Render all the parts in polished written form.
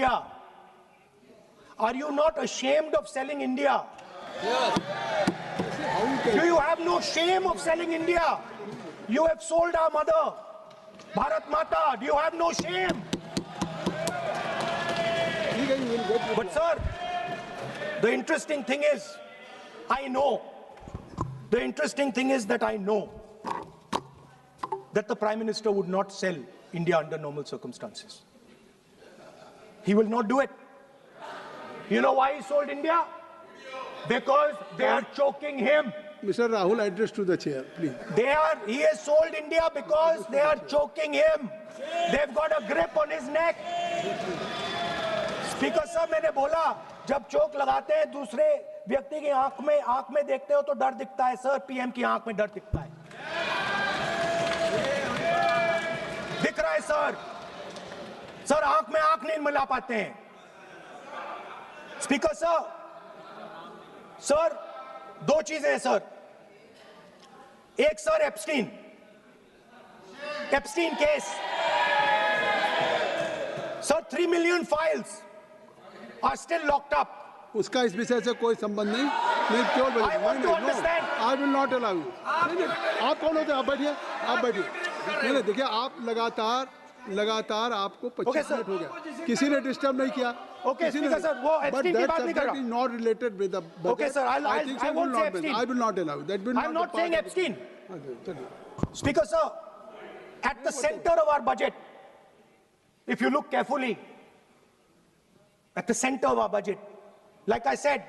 India? Are you not ashamed of selling India? Yes. Do you have no shame of selling India? You have sold our mother, Bharat Mata. Do you have no shame? But sir, the interesting thing is, I know that the Prime Minister would not sell India under normal circumstances. He will not do it. You know why he sold India? Because they are choking him. Mr. Rahul, address to the chair, please. He has sold India because they are choking him. They've got a grip on his neck. Speaker साहब, मैंने बोला जब चोक लगाते हैं दूसरे व्यक्ति की आंख में देखते हो तो डर दिखता है सर, पीएम की आंख में डर दिखता है, दिख रहा है सर आंख में आंख नहीं मिला पाते हैं। स्पीकर सर दो चीजें हैं सर, एक sir Epstein case sir, 3 million files are still locked up. उसका इस विषय से कोई संबंध नहीं। मैं क्यों बोल रहा हूं? I will not allow you. आप कौन होते हैं? आप बैठिए। नहीं देखिए, आप लगातार आपको 25 मिनट हो गया, किसी ने डिस्टर्ब नहीं किया। ओके स्पीकर सर, वो एप्स्टीन की बात नहीं कर रहा। Is not related with the budget. Okay sir, I won't say Epstein. I will not allow you. That will not. I'm not saying Epstein. Speaker sir, at the center of our budget, if you look carefully, at the center of our budget, like I said,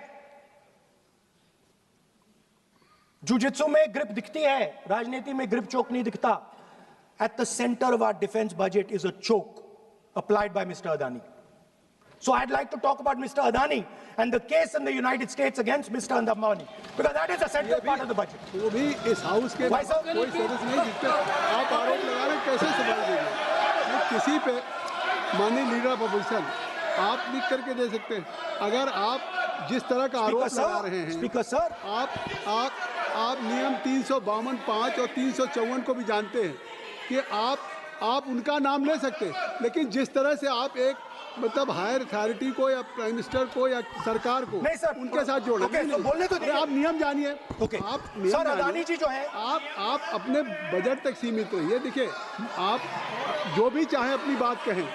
jujitsu में grip दिखती है, राजनीति में grip choke नहीं दिखता. At the center of our defense budget is a choke applied by Mr. Adani. So I'd like to talk about Mr. Adani and the case in the United States against Mr. Ambani, because that is the central part of the budget. वो भी इस house के कोई सदस्य नहीं, जिस पे आप आरोप लगा रहे हैं, कैसे सवाल देंगे? किसी पे माननीय लीडर ऑफ अपोजिशन आप लिख करके दे सकते हैं। अगर आप जिस तरह का आरोप लगा रहे हैं, स्पीकर सर, आप नियम 352, 5 और 354 को भी जानते हैं कि आप उनका नाम ले सकते हैं, लेकिन जिस तरह से आप एक मतलब हायर अथॉरिटी को या प्राइम मिनिस्टर को या सरकार को नहीं सर, उनके साथ जोड़ रहे हैं, बोलने तो आप नियम जानिए। आप सर, अदानी जी जो है, आप अपने बजट तक सीमित रहिए। देखिए, आप जो भी चाहें अपनी बात कहें,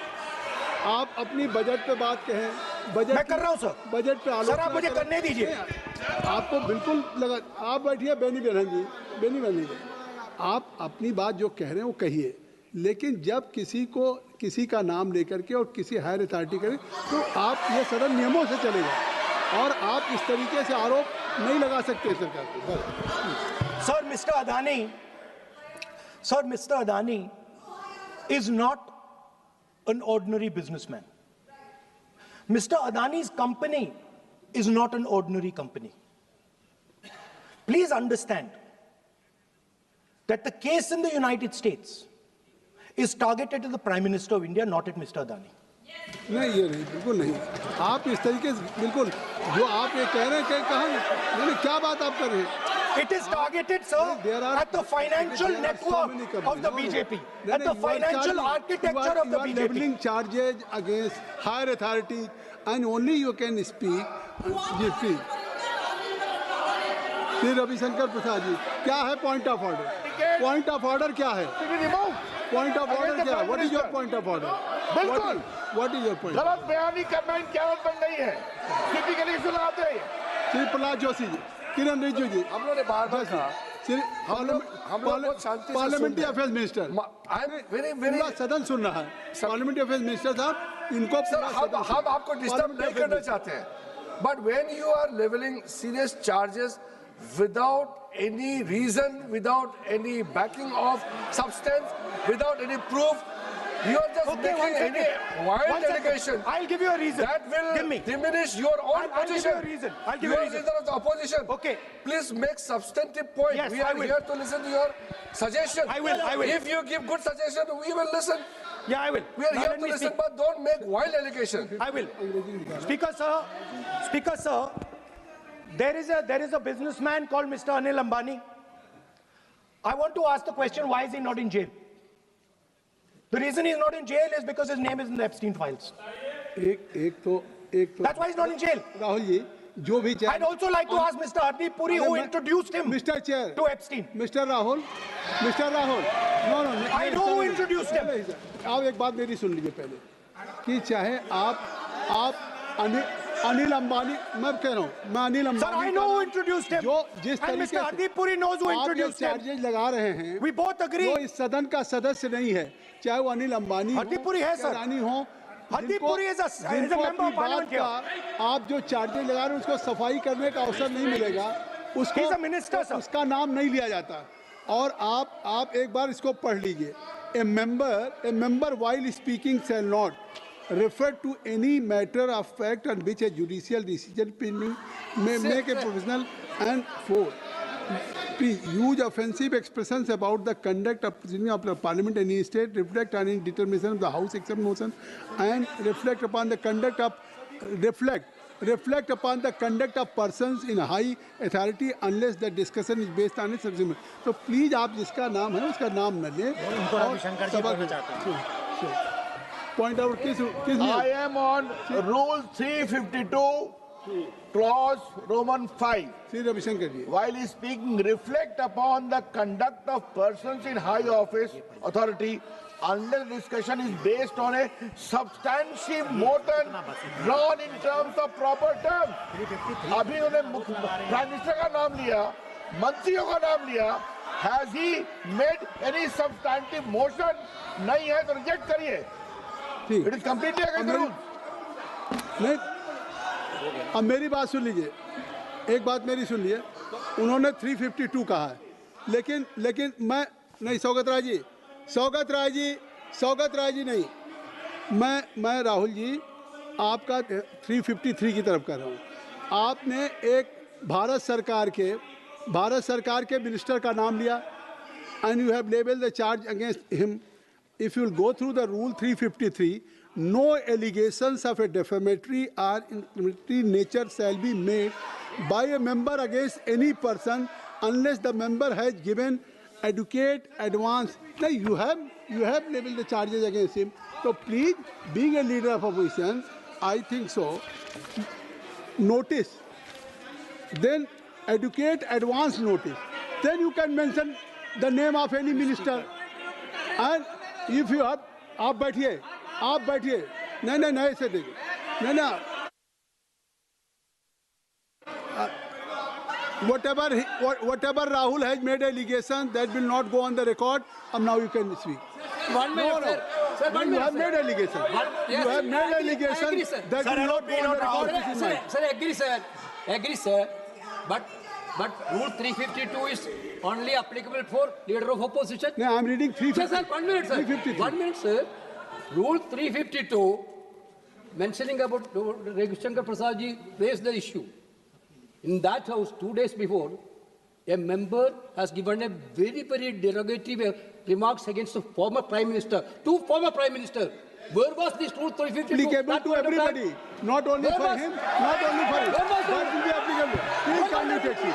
आप अपनी बजट पे बात कहें। बजट मैं कर रहा हूं सर, बजट पे आलोचना सर आप मुझे करने दीजिए। आपको बिल्कुल लगा, आप बैठिए बेनी बहन जी, आप अपनी बात जो कह रहे हैं वो कहिए, लेकिन जब किसी का नाम लेकर के और किसी हायर अथॉरिटी करें तो आप ये सदन नियमों से चलेगा और आप इस तरीके से आरोप नहीं लगा सकते सरकार को। Sir mister Adani is not an ordinary businessman. Mr. Adani's company is not an ordinary company. Please understand that the case in the United States is targeted at the Prime Minister of India, not at Mr. Adani. नहीं, ये नहीं, बिल्कुल नहीं। आप इस तरीके से बिल्कुल जो आप ये कह रहे हैं, कहाँ क्या बात आप कर रहे हैं? It is targeted, sir, at the financial network of the BJP, at the financial architecture of the BJP. You are leveling charges against higher authorities, and only you can speak. Shri Ravishankar Prasad ji, क्या है point of order? Point of order क्या है? Point of order क्या है? What is your point of order? बिल्कुल, what is your point? गलत बयानी करना इनकी आदत बन गई है, टिपिकली सुनाते हैं। श्री प्रहलाद जोशी जी, किरण रिजिजू जी, हम लोगों ने बार-बार कहा, हम लोग बहुत शांति से पार्लियामेंट्री अफेयर्स मिनिस्टर, वेरी सदन सुन रहा है। पार्लियामेंट्री अफेयर्स मिनिस्टर साहब, इनको हम आपको डिस्टर्ब नहीं करना चाहते हैं, but when you are levelling serious charges without any reason, without any backing of substance, without any proof, you are just making any wild allegation. I'll give you a reason. That will diminish your own position. I'll give you a reason. You are leader of the opposition. Okay. Please make substantive point. Yes, we are here to listen to your suggestion. I will. If you give good suggestion, we will listen. Yeah, I will. We are here to listen, but don't make wild allegation. I will. Speaker sir, there is a businessman called Mr. Anil Ambani. I want to ask the question, why is he not in jail? The reason he's not in jail is because his name is in the Epstein files. एक तो That's why he's not in jail. Rahul ji जो भी I'd also like to ask Mr. Hardeep Puri, who introduced him mister chair to Epstein. Mister Rahul no I know who introduced him. आप एक बात मेरी सुन लीजिए पहले कि चाहे आप अनिल अंबानी, मैं कह रहा हूँ मैं Anil Ambani, Sir, I know who introduced him. जो जिस And तरीके Mr. से Hardeep Puri knows who आप जो introduced him. चार्जेज लगा रहे हैं We both agree. वो इस सदन का सदस्य नहीं है, चाहे वो अनिल अंबानी हरदीप पुरी है, सर। रानी हो, हरदीप पुरी is a जिनको member of अपनी parliament बात का आप जो चार्जेज लगा रहे हैं उसको सफाई करने का अवसर नहीं मिलेगा, उसको He's a minister, sir. उसका नाम नहीं लिया जाता। और आप एक बार इसको पढ़ लीजिए। A member while speaking shall not refer to any matter of fact on which a judicial decision may make a professional and for use offensive expressions about the conduct of the parliament in any state, reflect on any determination of the house except motion, and reflect upon the conduct of persons in high authority unless the discussion is based on its subject. तो please आप जिसका नाम है उसका नाम न लें। Point out किस I am on Rule 352, Clause Roman 5. Shri Ravishankar ji, While speaking, reflect upon the conduct of persons in high office authority unless discussion is based on a substantive motion drawn in terms of proper terms. अभी उन्होंने prime minister का नाम लिया, मंत्रियों का नाम लिया. Has he made any substantive motion? नहीं है तो रिजेक्ट करिए. ठीक। It is completely against the rules. नहीं, अब मेरी बात सुन लीजिए, एक बात मेरी सुन लीजिए, उन्होंने 352 कहा है, लेकिन मैं नहीं, सौगत राय जी नहीं, मैं राहुल जी आपका 353 की तरफ कर रहा हूँ। आपने एक भारत सरकार के मिनिस्टर का नाम लिया and you have labeled the charge against him. If you will go through the rule 353, no allegations of a defamatory or incriminatory nature shall be made by a member against any person unless the member has given adequate advance. Now you have labeled the charges against him. So please, being a leader of opposition, I think so. Notice, then adequate advance notice. Then you can mention the name of any minister. And if you have, आप बैठिए, नहीं ऐसे देखिए, नहीं whatever Rahul has made allegation that will not go on the record. Now you can speak. 1 minute, sir. Sir, 1 You minute, have sir. made allegation. Yes, You have made I allegation agree, sir. that Sir, will not go on the record. This is mine. Sir, agree, sir. But Rule 352 is only applicable for leader of opposition. No, I am reading 350. Sir, 1 minute, sir. 353. 1 minute, sir. Rule 352, mentioning about Ravi Shankar Prasad ji raised the issue. In that house, 2 days before, a member has given a very, very derogatory remarks against the former Prime Minister, two former Prime Minister. Where was this Rule 352? Applicable to everybody, not only for him, but will be applicable. Please come to taxi.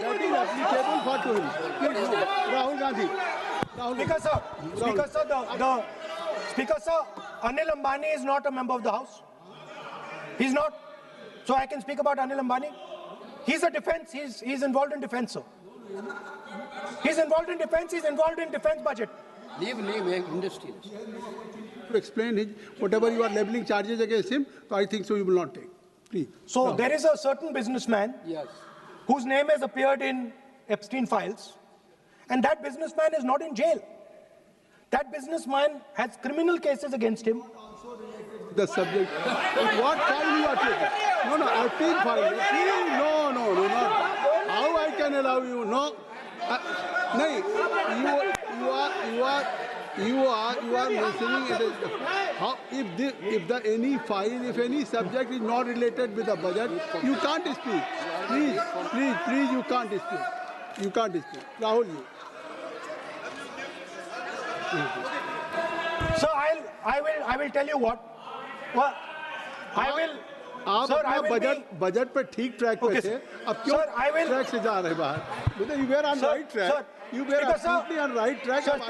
That is applicable for to him. Please, no. Rahul Gandhi. Speaker sir, Anil Ambani is not a member of the House. He's not. So I can speak about Anil Ambani. He's a defense. He's involved in defense, sir. He's involved in defense. He's involved in defense budget. Leave industry. To explain his whatever you are labeling charges against him, so I think so you will not take. Please. So there is a certain businessman Yes. whose name has appeared in Epstein files, and that businessman is not in jail. That businessman has criminal cases against him. The subject. What file you are taking? No, Epstein file. No, not. How I can allow you? No. No, you are mentioning it is how if any subject is not related with the budget, you can't speak. Please, you can't speak. You can't speak. Rahul ji. So I will tell you what. Well, I will. आप Sir, I अपना will budget पर ठीक track पे Okay, थे, sir. अब क्यों Sir, I will- track से जा रहे बाहर? You were on Sir, right track. sir, You were Speaker, sir. absolutely on right track. Sir, अब